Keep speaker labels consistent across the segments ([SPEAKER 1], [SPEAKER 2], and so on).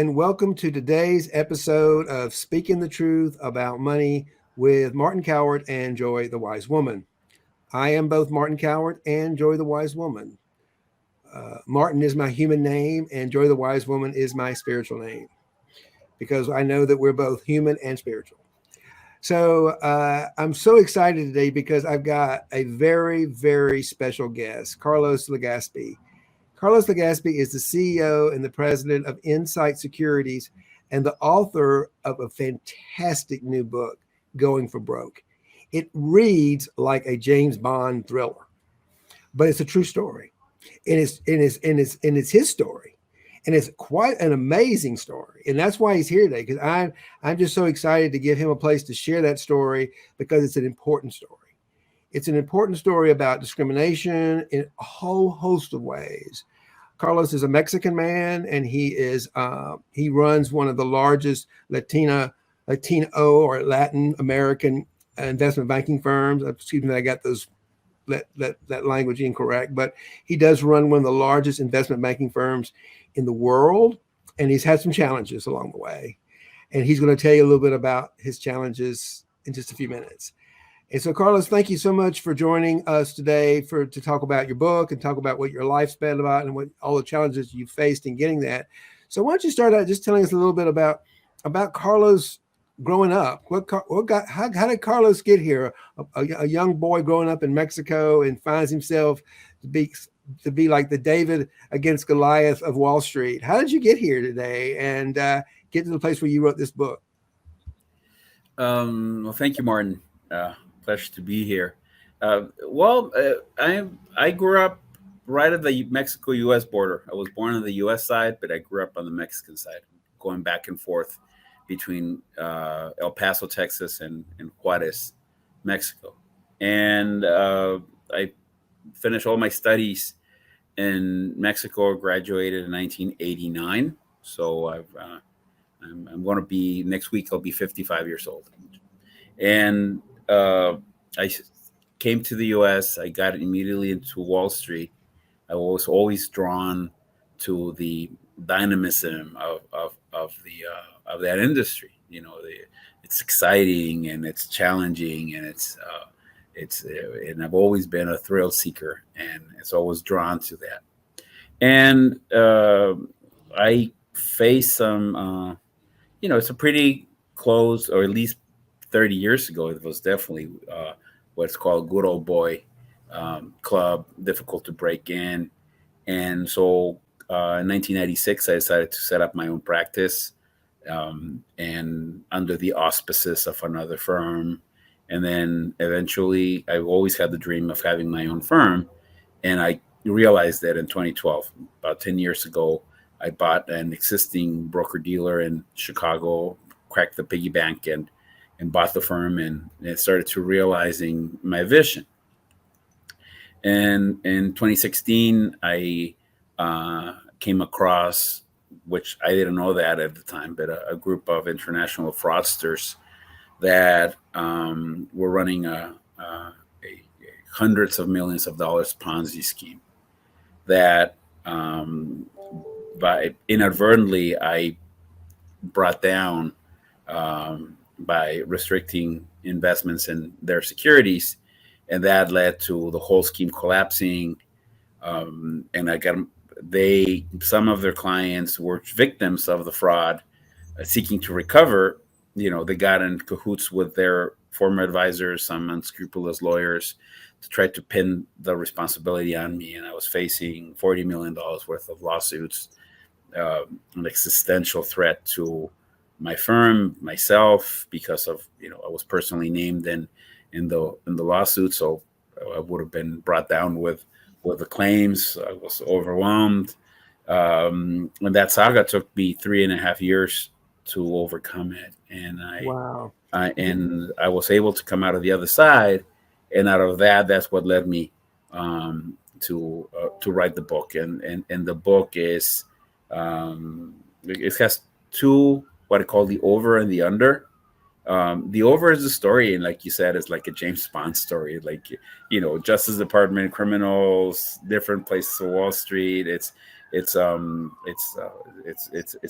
[SPEAKER 1] and welcome to today's episode of Speaking the Truth About Money with Martin Coward and Joy the Wise Woman. I am both Martin Coward and Joy the Wise Woman. Martin is my human name, and Joy the Wise Woman is my spiritual name, because I know that we're both human and spiritual. So I'm so excited today because I've got a very, very special guest, Carlos Legaspy. Carlos Legaspy is the CEO and the president of Insight Securities and the author of a fantastic new book, Going for Broke. It reads like a James Bond thriller, but it's a true story. And it's his story. And it's quite an amazing story. And that's why he's here today, because I'm just so excited to give him a place to share that story, because it's an important story. It's an important story about discrimination in a whole host of ways. Carlos is a Mexican man, and he runs one of the largest Latino or Latin American investment banking firms. Excuse me, I got that language incorrect, but he does run one of the largest investment banking firms in the world, and he's had some challenges along the way. And he's going to tell you a little bit about his challenges in just a few minutes. And so, Carlos, thank you so much for joining us today to talk about your book and talk about what your life's been about and what all the challenges you faced in getting that. So why don't you start out just telling us a little bit about Carlos growing up? How did Carlos get here? A young boy growing up in Mexico and finds himself to be like the David against Goliath of Wall Street. How did you get here today and get to the place where you wrote this book?
[SPEAKER 2] Well, thank you, Martin. Pleasure to be here. I grew up right at the Mexico-U.S. border. I was born on the U.S. side, but I grew up on the Mexican side, going back and forth between El Paso, Texas, and Juarez, Mexico. And I finished all my studies in Mexico, graduated in 1989. So I'm going to be, next week, I'll be 55 years old. And I came to the U.S. I got immediately into Wall Street. I was always drawn to the dynamism of that industry. You know, it's exciting and it's challenging, and and I've always been a thrill seeker, and it's always drawn to that. And I faced some, it's a pretty close, or at least 30 years ago, it was definitely what's called good old boy club, difficult to break in. And so in 1996, I decided to set up my own practice, and under the auspices of another firm. And then eventually, I've always had the dream of having my own firm. And I realized that in 2012, about 10 years ago, I bought an existing broker-dealer in Chicago, cracked the piggy bank, and bought the firm, and it started to realizing my vision. And in 2016, I came across, which I didn't know that at the time, but a group of international fraudsters that were running a hundreds of millions of dollars Ponzi scheme that by inadvertently I brought down by restricting investments in their securities, and that led to the whole scheme collapsing. And some of their clients were victims of the fraud, seeking to recover. They got in cahoots with their former advisors, some unscrupulous lawyers, to try to pin the responsibility on me. And I was facing $40 million worth of lawsuits, an existential threat to my firm, myself, because of, I was personally named in the lawsuit. So I would have been brought down with the claims. I was overwhelmed. And that saga took me 3.5 years to overcome it. And I was able to come out of the other side. And out of that, that's what led me to write the book. And the book is, it has two, what I call the over and the under. The over is a story, and like you said, it's like a James Bond story. Like, Justice Department, criminals, different places of Wall Street. It's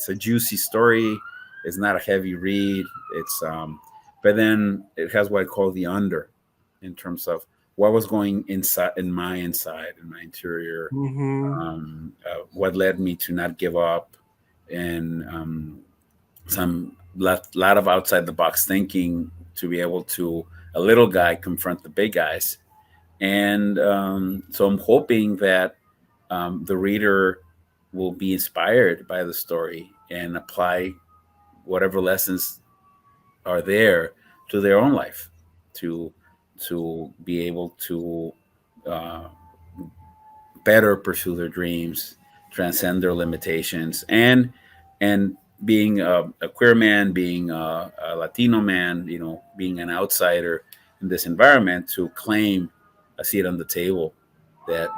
[SPEAKER 2] a juicy story. It's not a heavy read. But then it has what I call the under, in terms of what was going inside, in my interior,
[SPEAKER 1] Mm-hmm.
[SPEAKER 2] what led me to not give up, and some lot of outside the box thinking to be able to, a little guy, confront the big guys. And so I'm hoping that the reader will be inspired by the story and apply whatever lessons are there to their own life, to be able to uh, better pursue their dreams, transcend their limitations, and being a queer man, being a Latino man, being an outsider in this environment, to claim a seat on the table that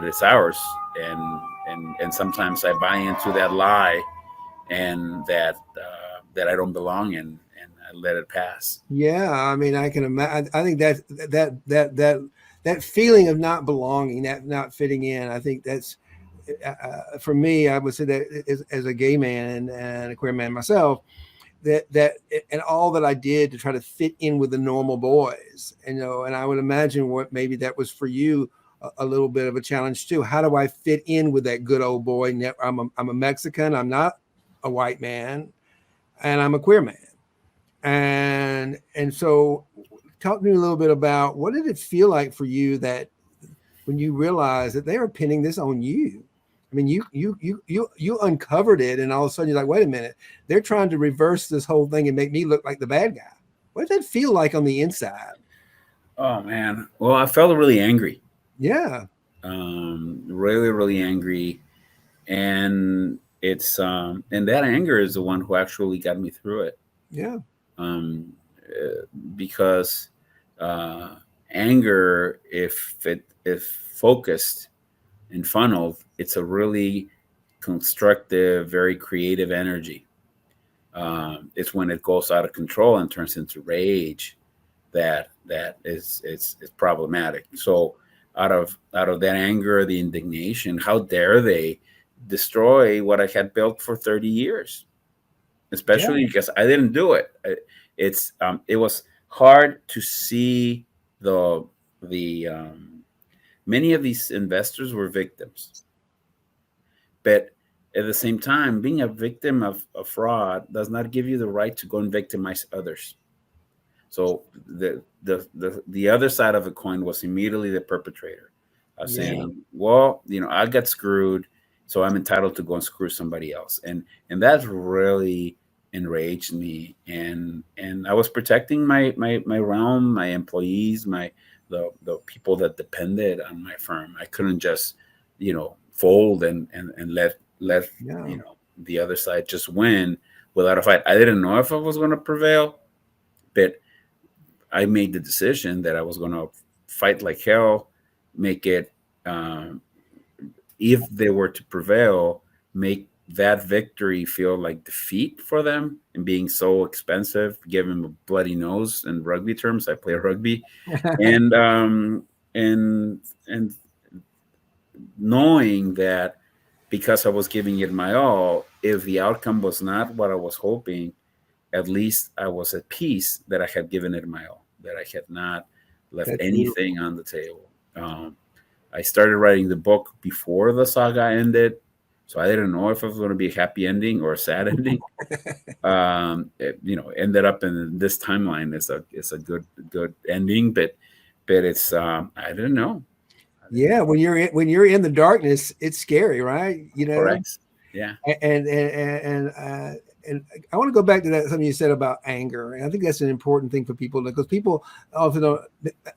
[SPEAKER 2] is ours. And sometimes I buy into that lie, and that I don't belong, and I let it pass.
[SPEAKER 1] Yeah, I mean, I can imagine. I think that feeling of not belonging, that not fitting in. I think that's for me. I would say that as a gay man and a queer man myself, that and all that I did to try to fit in with the normal boys, and I would imagine what maybe that was for you a little bit of a challenge too. How do I fit in with that good old boy? I'm a Mexican. I'm not a white man, and I'm a queer man. And so talk to me a little bit about what did it feel like for you that when you realized that they were pinning this on you. I mean, you uncovered it, and all of a sudden you're like, wait a minute, they're trying to reverse this whole thing and make me look like the bad guy. What did that feel like on the inside?
[SPEAKER 2] Oh man, well, I felt really angry,
[SPEAKER 1] Yeah,
[SPEAKER 2] really, really angry. And that anger is the one who actually got me through it.
[SPEAKER 1] yeah,
[SPEAKER 2] Um, uh, because anger, if focused and funneled, it's a really constructive, very creative energy. It's when it goes out of control and turns into rage that is it's problematic. So out of that anger, the indignation, how dare they destroy what I had built for 30 years,
[SPEAKER 1] yeah,
[SPEAKER 2] especially because I didn't do it. It was hard to see the many of these investors were victims, but at the same time, being a victim of fraud does not give you the right to go and victimize others. So the other side of the coin was immediately the perpetrator,
[SPEAKER 1] yeah.
[SPEAKER 2] saying, "Well, I got screwed, so I'm entitled to go and screw somebody else," and that really enraged me. And I was protecting my realm, my employees, the people that depended on my firm. I couldn't just fold and let
[SPEAKER 1] Yeah.
[SPEAKER 2] the other side just win without a fight. I didn't know if I was going to prevail, but I made the decision that I was going to fight like hell, make it, um, if they were to prevail, make that victory feel like defeat for them, and being so expensive, give them a bloody nose. In rugby terms, I play rugby, and and and knowing that because I was giving it my all, if the outcome was not what I was hoping, at least I was at peace that I had given it my all, that I had not left
[SPEAKER 1] That's
[SPEAKER 2] anything
[SPEAKER 1] beautiful.
[SPEAKER 2] on the table. I started writing the book before the saga ended, so I didn't know if it was going to be a happy ending or a sad ending. Ended up in this timeline is a good ending, but it's I didn't know. I didn't
[SPEAKER 1] Yeah,
[SPEAKER 2] know.
[SPEAKER 1] when you're in the darkness, it's scary, right?
[SPEAKER 2] Correct. Yeah.
[SPEAKER 1] And I want to go back to that something you said about anger, and I think that's an important thing for people because people often don't.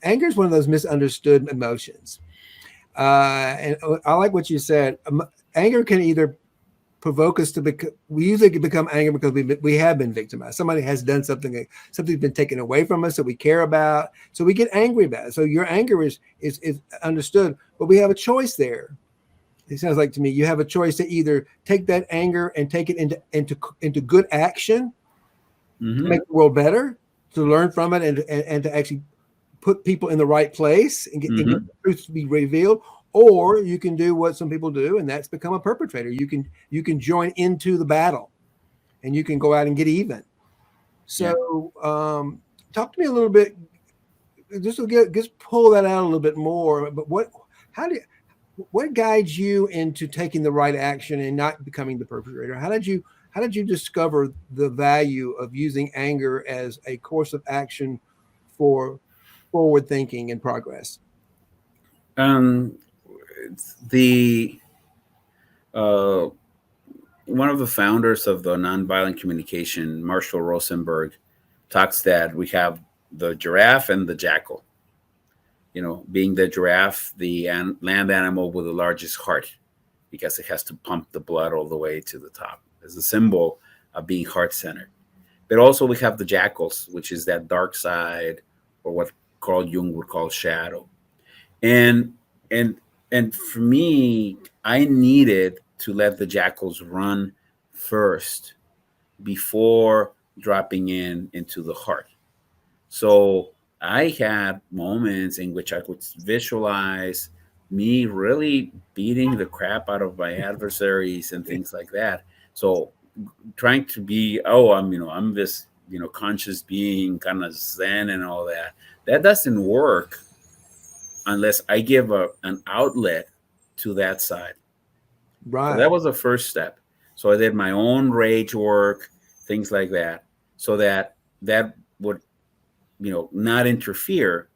[SPEAKER 1] Anger is one of those misunderstood emotions, and I like what you said. Anger can either provoke us to become. We usually can become angry because we have been victimized. Somebody has done something. Something's been taken away from us that we care about, so we get angry about it. So your anger is understood, but we have a choice there. It sounds like to me you have a choice to either take that anger and take it into good action to
[SPEAKER 2] Hmm.
[SPEAKER 1] make the world better, to learn from it and to actually put people in the right place and get
[SPEAKER 2] Mm-hmm.
[SPEAKER 1] the truth to be revealed. Or you can do what some people do, and that's become a perpetrator. You can join into the battle, and you can go out and get even.
[SPEAKER 2] Yeah.
[SPEAKER 1] So, talk to me a little bit. Just pull that out a little bit more. But how do, what guides you into taking the right action and not becoming the perpetrator? How did you discover the value of using anger as a course of action for forward thinking and progress?
[SPEAKER 2] Um, the uh, One of the founders of the nonviolent communication, Marshall Rosenberg, talks that we have the giraffe and the jackal. Being the giraffe, the land animal with the largest heart, because it has to pump the blood all the way to the top as a symbol of being heart centered. But also we have the jackals, which is that dark side, or what Carl Jung would call shadow. And and and for me, I needed to let the jackals run first before dropping into the heart. So I had moments in which I could visualize me really beating the crap out of my adversaries and things like that. So trying to be, I'm this, conscious being, kind of zen and all that. That doesn't work unless I give an outlet to that side. So
[SPEAKER 1] Right,
[SPEAKER 2] that was the first step. So I did my own rage work, things like that, so that would, not interfere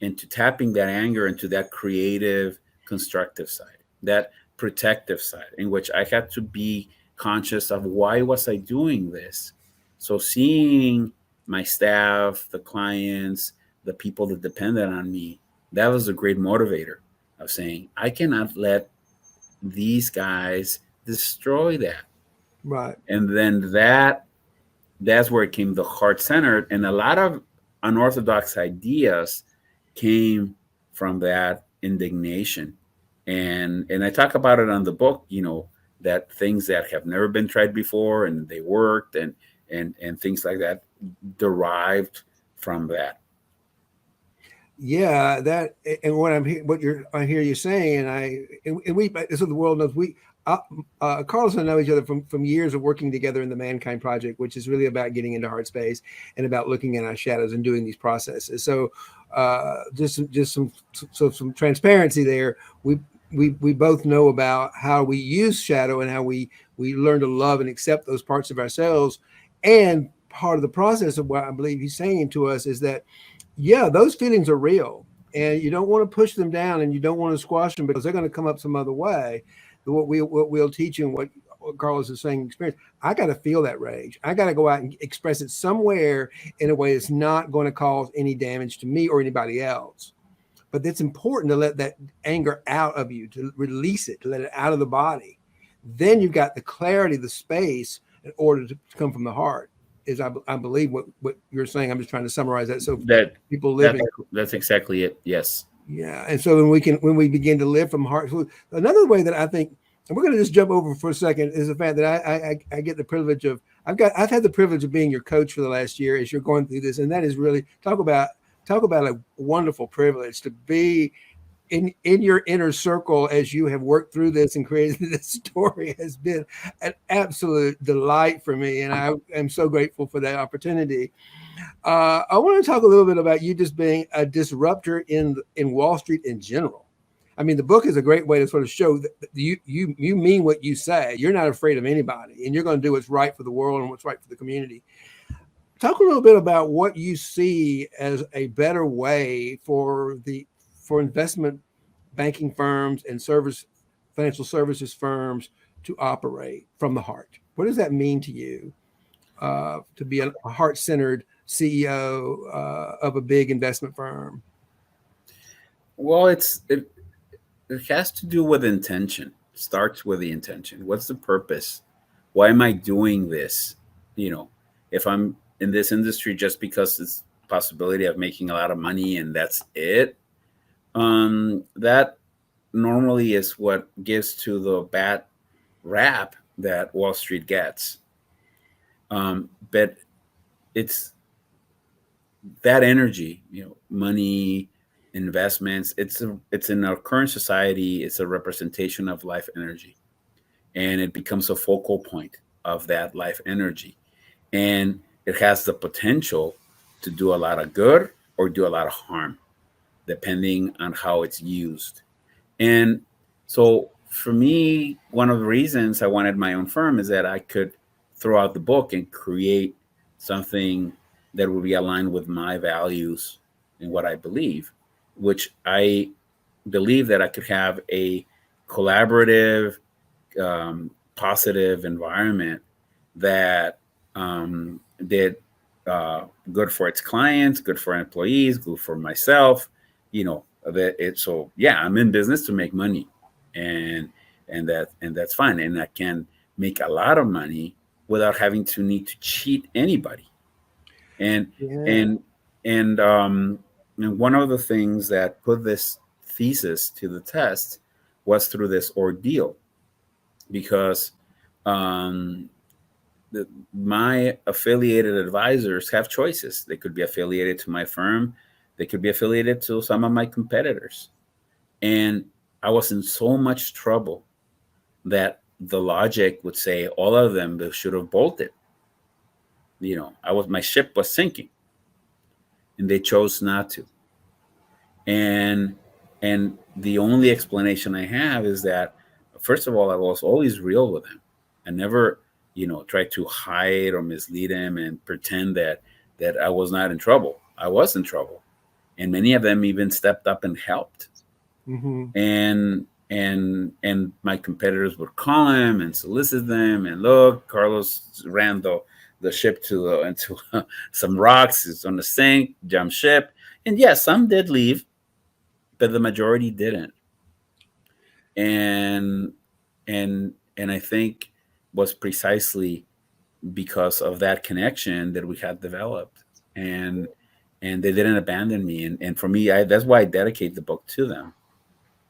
[SPEAKER 2] into tapping that anger into that creative, constructive side, that protective side, in which I had to be conscious of why was I doing this. So seeing my staff, the clients, the people that depended on me, that was a great motivator of saying, I cannot let these guys destroy that.
[SPEAKER 1] right.
[SPEAKER 2] And then that's where it came the heart centered, and a lot of unorthodox ideas came from that indignation. And I talk about it on the book, that things that have never been tried before and they worked, and things like that derived from that.
[SPEAKER 1] Yeah, that and I hear you saying, and we so the world knows uh, Carlos and I know each other from years of working together in the Mankind Project, which is really about getting into heart space and about looking at our shadows and doing these processes. So, some transparency there. We both know about how we use shadow and how we learn to love and accept those parts of ourselves. And part of the process of what I believe he's saying to us is that, yeah, those feelings are real, and you don't want to push them down, and you don't want to squash them because they're going to come up some other way. What we'll teach you, and what Carlos is saying, experience. I got to feel that rage. I got to go out and express it somewhere in a way that's not going to cause any damage to me or anybody else. But it's important to let that anger out of you, to release it, to let it out of the body. Then you've got the clarity, the space in order to come from the heart. Is I believe what you're saying. I'm just trying to summarize that so
[SPEAKER 2] That
[SPEAKER 1] people
[SPEAKER 2] that's
[SPEAKER 1] living.
[SPEAKER 2] that's exactly it. Yes.
[SPEAKER 1] Yeah, and so when we begin to live from heart, so another way that I think, and we're going to just jump over for a second, is the fact that I get the privilege of I've had the privilege of being your coach for the last year as you're going through this, and that is really talk about a wonderful privilege to be in your inner circle as you have worked through this and created this story has been an absolute delight for me, and I am so grateful for that opportunity. I want to talk a little bit about you just being a disruptor in Wall Street in general. I mean, the book is a great way to sort of show that you mean what you say. You're not afraid of anybody, and you're going to do what's right for the world and what's right for the community. Talk a little bit about what you see as a better way for investment banking firms and financial services firms to operate from the heart. What does that mean to you, to be a heart-centered CEO of a big investment firm?
[SPEAKER 2] Well, it has to do with intention. Starts with the intention. What's the purpose? Why am I doing this? If I'm in this industry just because it's possibility of making a lot of money and that's it, that normally is what gives to the bad rap that Wall Street gets. But it's that energy, money, investments, it's in our current society, it's a representation of life energy, and it becomes a focal point of that life energy, and it has the potential to do a lot of good or do a lot of harm depending on how it's used. And so for me, one of the reasons I wanted my own firm is that I could throw out the book and create something that would be aligned with my values and what I believe, which I believe that I could have a collaborative, positive environment that did good for its clients, good for employees, good for myself. That it. So yeah, I'm in business to make money, and that's fine, and I can make a lot of money without having to need to cheat anybody. And
[SPEAKER 1] Yeah.
[SPEAKER 2] and and one of the things that put this thesis to the test was through this ordeal, because um, my affiliated advisors have choices. They could be affiliated to my firm, they could be affiliated to some of my competitors. And I was in so much trouble that the logic would say all of them should have bolted. My ship was sinking, and they chose not to. And the only explanation I have is that, first of all, I was always real with him. I never, tried to hide or mislead him and pretend that I was not in trouble. I was in trouble, and many of them even stepped up and helped.
[SPEAKER 1] Mm-hmm.
[SPEAKER 2] And my competitors would call him and solicit them. And look, Carlos ran the ship into some rocks. It's on the sink, jump ship. And yes, some did leave, but the majority didn't. And and I think was precisely because of that connection that we had developed. And they didn't abandon me. And for me, that's why I dedicate the book to them,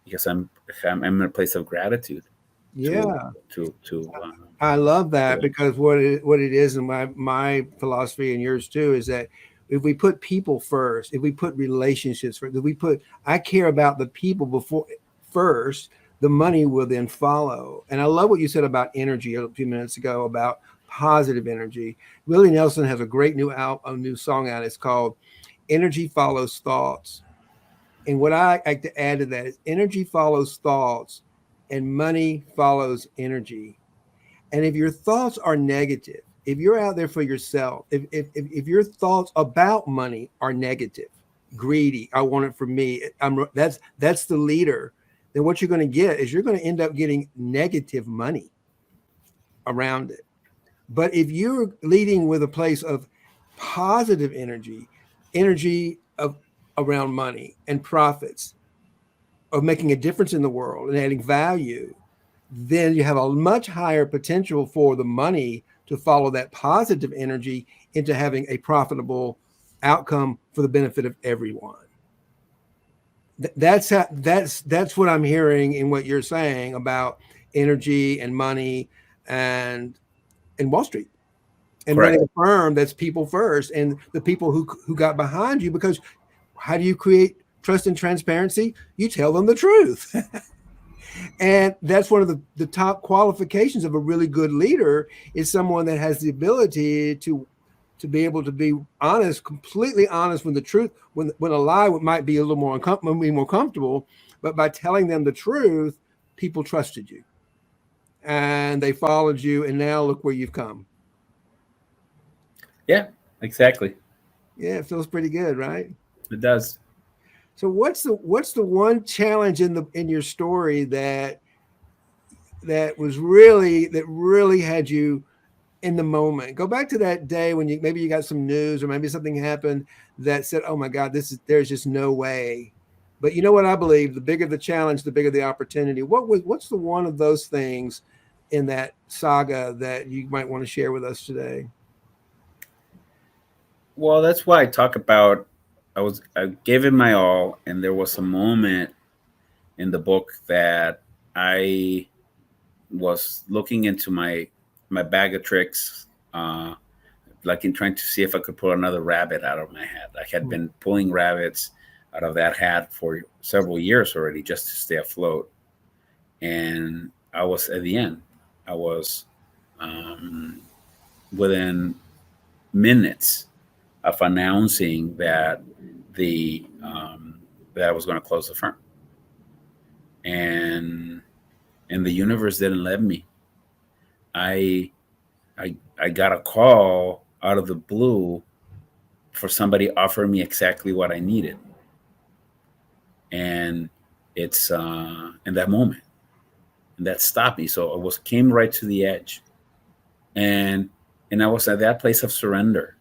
[SPEAKER 2] because I'm in a place of gratitude to
[SPEAKER 1] Yeah.
[SPEAKER 2] to
[SPEAKER 1] I love
[SPEAKER 2] to
[SPEAKER 1] that
[SPEAKER 2] them.
[SPEAKER 1] because what it is, and my philosophy and yours too, is that if we put people first, if we put relationships first, if we put I care about the people before first, the money will then follow. And I love what you said about energy a few minutes ago about positive energy. Willie Nelson has a great a new song out. It's called "Energy Follows Thoughts." And what I like to add to that is energy follows thoughts, and money follows energy. And if your thoughts are negative, if you're out there for yourself, if your thoughts about money are negative, greedy, I want it for me, that's the leader, then what you're going to get is you're going to end up getting negative money around it. But if you're leading with a place of positive energy, energy of around money and profits, of making a difference in the world and adding value, then you have a much higher potential for the money to follow that positive energy into having a profitable outcome for the benefit of everyone. That's what I'm hearing in what you're saying about energy and money and Wall Street and running
[SPEAKER 2] Correct.
[SPEAKER 1] a firm that's people first and the people who got behind you, because how do you create trust and transparency? You tell them the truth. And that's one of the top qualifications of a really good leader is someone that has the ability to be able to be honest, completely honest when the truth, when a lie might be a little more uncomfortable, be more comfortable, but by telling them the truth, people trusted you and they followed you, and now look where you've come.
[SPEAKER 2] Yeah, exactly.
[SPEAKER 1] Yeah, it feels pretty good, right?
[SPEAKER 2] It does.
[SPEAKER 1] So what's the one challenge in your story that really had you in the moment? Go back to that day when you got some news or maybe something happened that said, "Oh my God, there's just no way." But you know what I believe? The bigger the challenge, the bigger the opportunity. What's the one of those things in that saga that you might want to share with us today?
[SPEAKER 2] Well, that's why I talk about. I gave it my all, and there was a moment in the book that I was looking into my bag of tricks, like in trying to see if I could pull another rabbit out of my hat. I had been pulling rabbits out of that hat for several years already just to stay afloat. And I was at the end. I was um, within minutes of announcing the that I was going to close the firm, and the universe didn't let me. I I got a call out of the blue for somebody offering me exactly what I needed, and it's in that moment, and that stopped me. So I was came right to the edge, and I was at that place of surrender.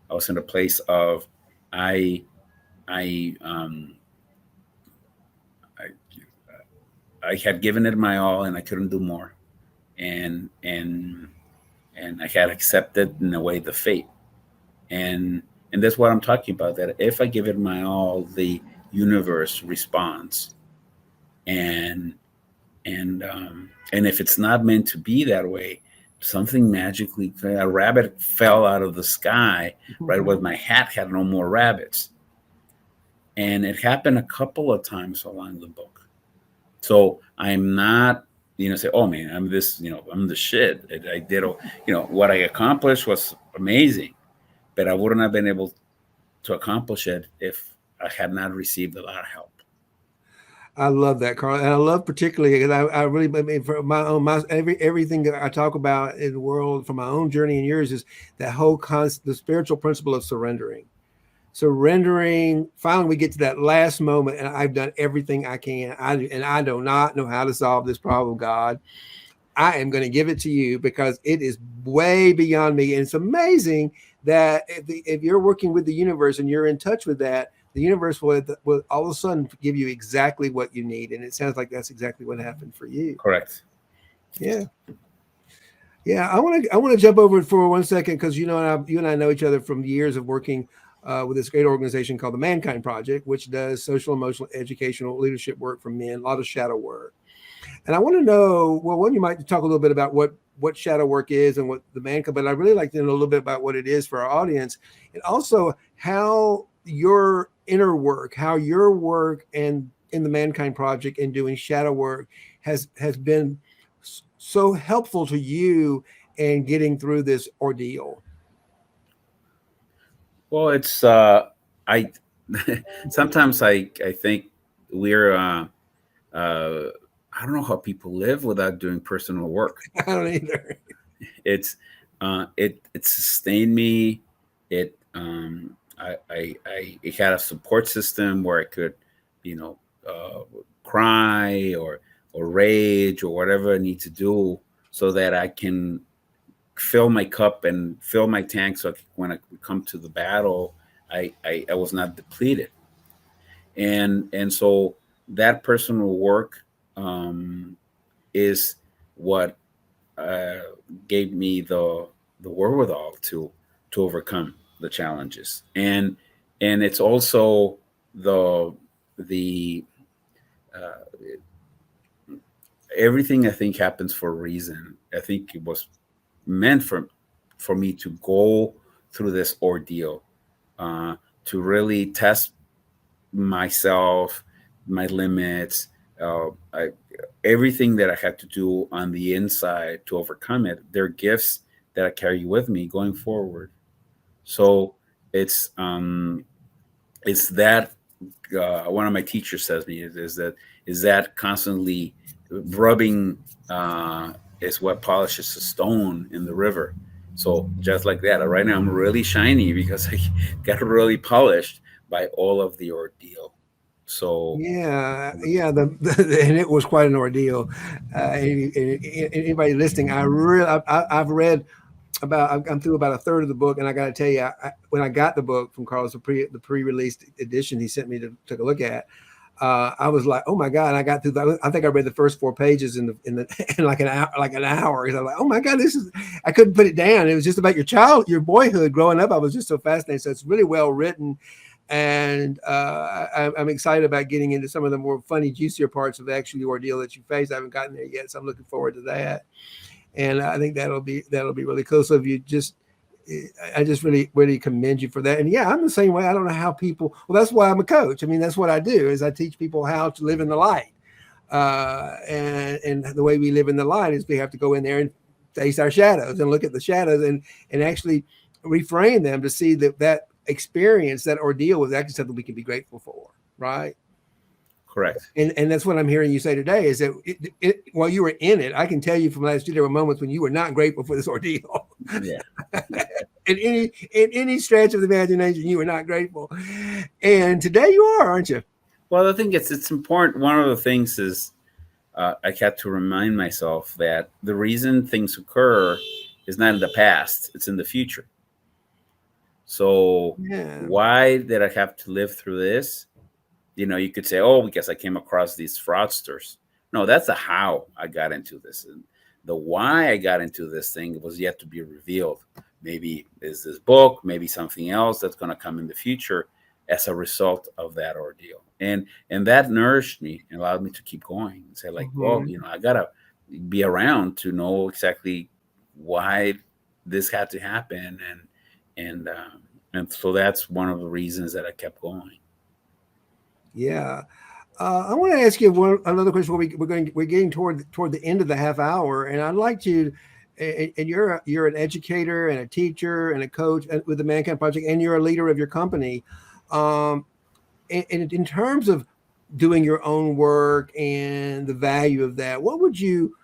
[SPEAKER 2] I was in a place of I I I, I had given it my all, and I couldn't do more, and I had accepted in a way the fate, and that's what I'm talking about. That if I give it my all, the universe responds, and if it's not meant to be that way, something magically, a rabbit fell out of the sky right where my hat had no more rabbits, and it happened a couple of times along the book. So I'm not, say, oh man, I'm this, I'm the shit. I did, what I accomplished was amazing, but I wouldn't have been able to accomplish it if I had not received a lot of help.
[SPEAKER 1] I love that, Carl, and I love particularly because I really, I mean, for my own, everything that I talk about in the world from my own journey and yours is that whole the spiritual principle of surrendering. Surrendering. Finally, we get to that last moment, and I've done everything I can. I do not know how to solve this problem, God. I am going to give it to you because it is way beyond me, and it's amazing that if you're working with the universe and you're in touch with that, the universe will all of a sudden give you exactly what you need. And it sounds like that's exactly what happened for you.
[SPEAKER 2] Correct.
[SPEAKER 1] Yeah. Yeah. I want to jump over for 1 second because you and I know each other from years of working with this great organization called the Mankind Project, which does social, emotional, educational leadership work for men, a lot of shadow work. And I want to know, well, one, you might talk a little bit about what shadow work is and what the Mankind, but I'd really like to know a little bit about what it is for our audience, and also how your inner work, how your work and in the Mankind Project and doing shadow work has been so helpful to you in getting through this ordeal.
[SPEAKER 2] Well, it's I sometimes I think we're I don't know how people live without doing personal work.
[SPEAKER 1] I don't either.
[SPEAKER 2] It's it sustained me. It had a support system where I could, you know, cry or rage or whatever I need to do so that I can fill my cup and fill my tank so when I come to the battle, I was not depleted. And so that personal work is what uh, gave me the wherewithal to overcome the challenges, and it's also the uh, everything I think happens for a reason. I think it was meant for me to go through this ordeal, to really test myself, my limits, I, everything that I had to do on the inside to overcome it. They're gifts that I carry with me going forward. So it's it's that one of my teachers says me is that constantly rubbing is what polishes the stone in the river. So just like that, right now I'm really shiny because I got really polished by all of the ordeal. So
[SPEAKER 1] Yeah. And it was quite an ordeal. Anybody listening, I've read I'm through about a third of the book, and I got to tell you, when I got the book from Carlos, the pre-released edition he sent me to take a look at, I was like, oh my god! And I got through. I think I read the first 4 pages in like an hour, because I was like, oh my god, this is. I couldn't put it down. It was just about your boyhood, growing up. I was just so fascinated. So it's really well written, and I'm excited about getting into some of the more funny, juicier parts of the actual ordeal that you face. I haven't gotten there yet, so I'm looking forward to that. And I think that'll be really cool. So if you just I just really, really commend you for that. And yeah, I'm the same way. I don't know how people, well, that's why I'm a coach. I mean, that's what I do is I teach people how to live in the light. And the way we live in the light is we have to go in there and face our shadows and look at the shadows and actually reframe them to see that that experience, that ordeal was actually something we can be grateful for. Right.
[SPEAKER 2] Correct.
[SPEAKER 1] And that's what I'm hearing you say today is that while you were in it, I can tell you from last year, there were moments when you were not grateful for this ordeal.
[SPEAKER 2] Yeah.
[SPEAKER 1] in any stretch of the imagination, you were not grateful. And today you are, aren't you?
[SPEAKER 2] Well, I think it's important. One of the things is I had to remind myself that the reason things occur is not in the past; it's in the future. So
[SPEAKER 1] Yeah.
[SPEAKER 2] why did I have to live through this? You could say, oh, because I came across these fraudsters. No, that's the how I got into this. And the why I got into this thing was yet to be revealed. Maybe is this book, maybe something else that's going to come in the future as a result of that ordeal. And that nourished me and allowed me to keep going and say, like, well, I gotta be around to know exactly why this had to happen. And so that's one of the reasons that I kept going.
[SPEAKER 1] Yeah. I want to ask you another question. We're getting toward the end of the half hour, and I'd like to. And you're an educator and a teacher and a coach with the Mankind Project, and you're a leader of your company. And in terms of doing your own work and the value of that, what would you,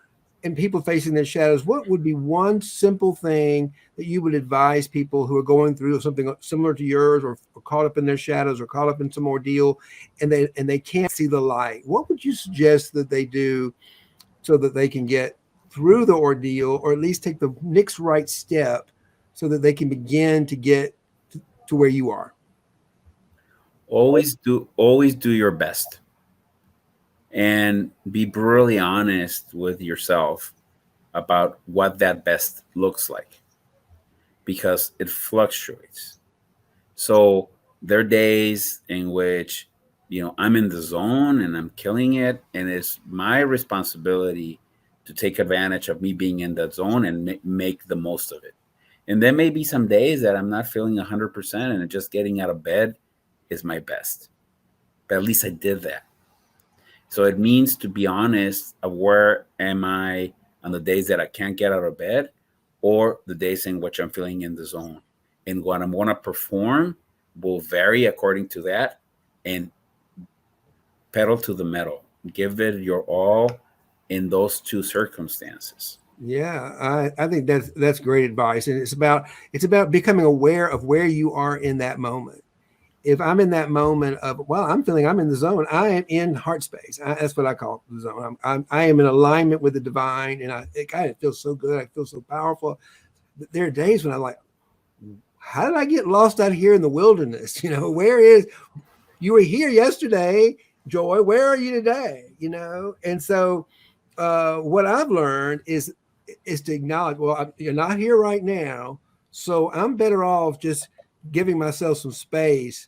[SPEAKER 1] and people facing their shadows, what would be one simple thing that you would advise people who are going through something similar to yours, or caught up in their shadows, or caught up in some ordeal, and they can't see the light? What would you suggest that they do so that they can get through the ordeal, or at least take the next right step, so that they can begin to get to where you are?
[SPEAKER 2] Always do your best and be brutally honest with yourself about what that best looks like, because it fluctuates. So there are days in which I'm in the zone and I'm killing it, and it's my responsibility to take advantage of me being in that zone and make the most of it. And there may be some days that I'm not feeling 100%, and just getting out of bed is my best. But at least I did that. So it means to be honest of where am I on the days that I can't get out of bed, or the days in which I'm feeling in the zone. And what I'm going to perform will vary according to that, and pedal to the metal. Give it your all in those two circumstances.
[SPEAKER 1] Yeah, I think that's great advice, and it's about becoming aware of where you are in that moment. If I'm in that moment of, well, I'm feeling I'm in the zone, I am in heart space. That's what I call the zone. I am in alignment with the divine, and God, it feels so good. I feel so powerful. There are days when I'm like, how did I get lost out here in the wilderness? Where is, you were here yesterday, Joy? Where are you today? And so what I've learned is to acknowledge, well, you're not here right now, so I'm better off just giving myself some space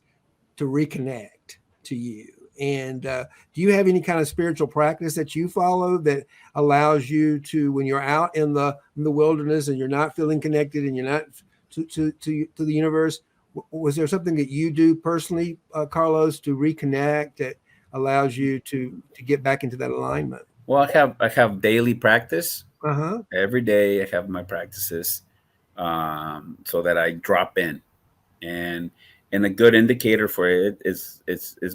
[SPEAKER 1] to reconnect to you. And do you have any kind of spiritual practice that you follow that allows you to, when you're out in the wilderness and you're not feeling connected and you're not to the universe, was there something that you do personally, Carlos, to reconnect that allows you to get back into that alignment?
[SPEAKER 2] Well, I have daily practice.
[SPEAKER 1] Uh-huh.
[SPEAKER 2] Every day I have my practices, so that I drop in, and a good indicator for it is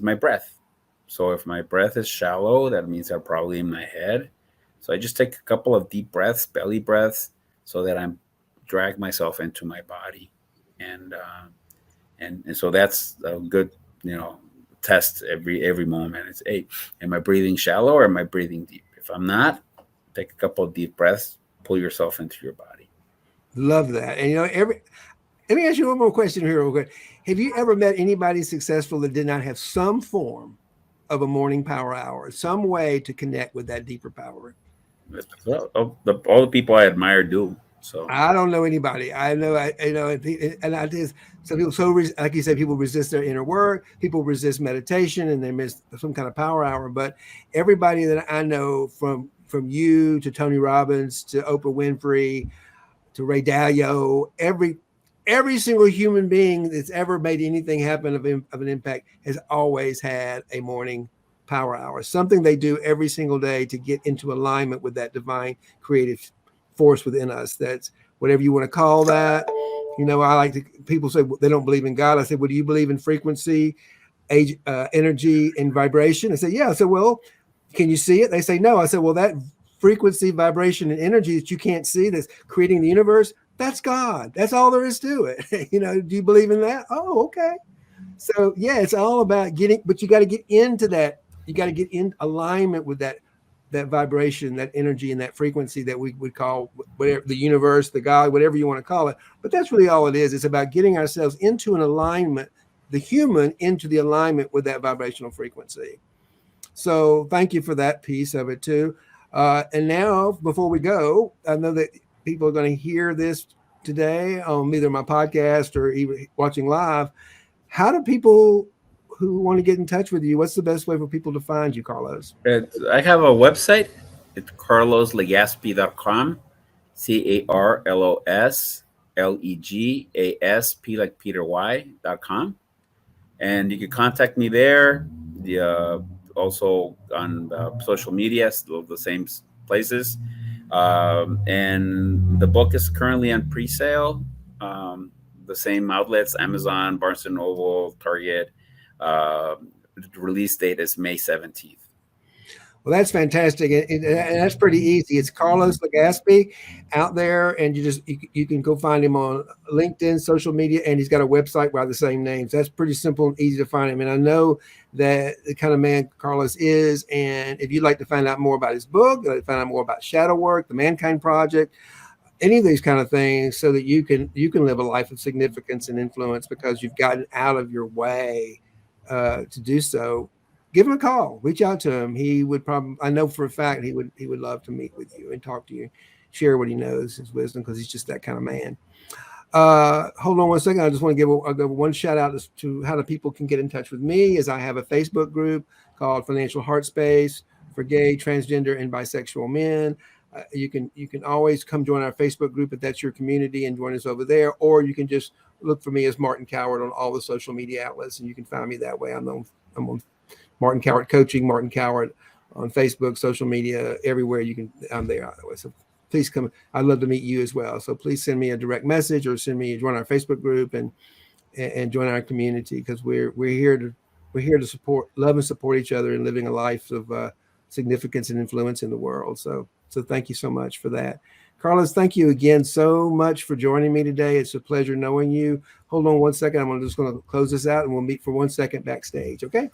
[SPEAKER 2] my breath. So if my breath is shallow, that means I'm probably in my head. So I just take a couple of deep breaths, belly breaths, so that I'm drag myself into my body, and so that's a good test every moment. It's, hey, am I breathing shallow or am I breathing deep? If I'm not, take a couple of deep breaths, pull yourself into your body.
[SPEAKER 1] Love that. And let me ask you one more question here real quick. Have you ever met anybody successful that did not have some form of a morning power hour, some way to connect with that deeper power?
[SPEAKER 2] Well, all the people I admire do. So
[SPEAKER 1] I don't know anybody. I know, and I just, some people, like you said, people resist their inner work, people resist meditation, and they miss some kind of power hour. But everybody that I know, from you to Tony Robbins to Oprah Winfrey to Ray Dalio, every single human being that's ever made anything happen of an impact has always had a morning power hour, something they do every single day to get into alignment with that divine creative force within us. That's whatever you want to call that. You know, I like to, people say they don't believe in God. I say, well, do you believe in frequency, age, energy, and vibration? I say, yeah. I said, well, can you see it? They say, no. I said, well, that frequency, vibration, and energy that you can't see that's creating the universe, that's God. That's all there is to it. You know, do you believe in that? Oh, okay. So yeah, it's all about getting, but you got to get into that. You got to get in alignment with that vibration, that energy, and that frequency that we would call whatever, the universe, the God, whatever you want to call it. But that's really all it is. It's about getting ourselves into an alignment, the human into the alignment with that vibrational frequency. So thank you for that piece of it too. And now, before we go, I know that people are going to hear this today on either my podcast or even watching live. How do people who want to get in touch with you, what's the best way for people to find you, Carlos?
[SPEAKER 2] I have a website. It's carloslegaspy.com. CarlosLegasp like Peter Y.com. And you can contact me there. Also on social media, still the same places. And the book is currently on pre-sale. The same outlets: Amazon, Barnes and Noble, Target. The release date is May 17th.
[SPEAKER 1] Well, that's fantastic, and that's pretty easy. It's Carlos Legaspy out there, and you can go find him on LinkedIn, social media, and he's got a website by the same names. That's pretty simple and easy to find him. And I know that the kind of man Carlos is. And if you'd like to find out more about his book, find out more about shadow work, the Mankind Project, any of these kind of things, so that you can live a life of significance and influence because you've gotten out of your way to do so. Give him a call, reach out to him. He would probably, I know for a fact, he would love to meet with you and talk to you, share what he knows, his wisdom, because he's just that kind of man. Hold on one second. I just want to give one shout out to how the people can get in touch with me. As I have a Facebook group called Financial Heart Space for gay, transgender, and bisexual men. You can always come join our Facebook group if that's your community and join us over there, or you can just look for me as Martin Coward on all the social media outlets, and you can find me that way. I'm on Martin Coward Coaching, Martin Coward on Facebook, social media, everywhere I'm there. So please come. I'd love to meet you as well. So please send me a direct message or join our Facebook group and join our community, because we're here to support, love and support each other in living a life of significance and influence in the world. So thank you so much for that. Carlos, thank you again so much for joining me today. It's a pleasure knowing you. Hold on one second. I'm just going to close this out and we'll meet for 1 second backstage. Okay.